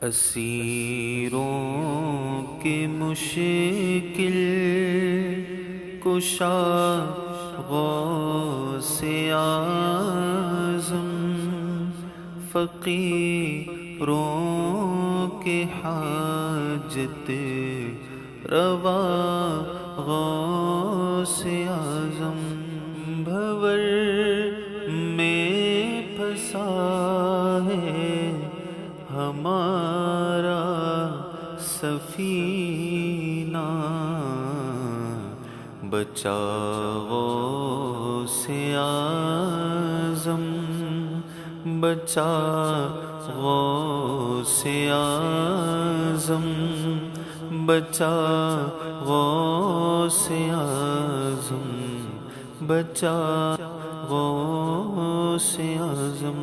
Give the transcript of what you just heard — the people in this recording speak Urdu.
اسیروں کی مشکل کشا غوث اعظم، فقیروں کی حاجت روا غوث اعظم، بھور میں پھنسا ہے ہمارا سفینہ، بچا غوث اعظم، بچا غوث اعظم، بچا غوث اعظم، بچا غوث اعظم۔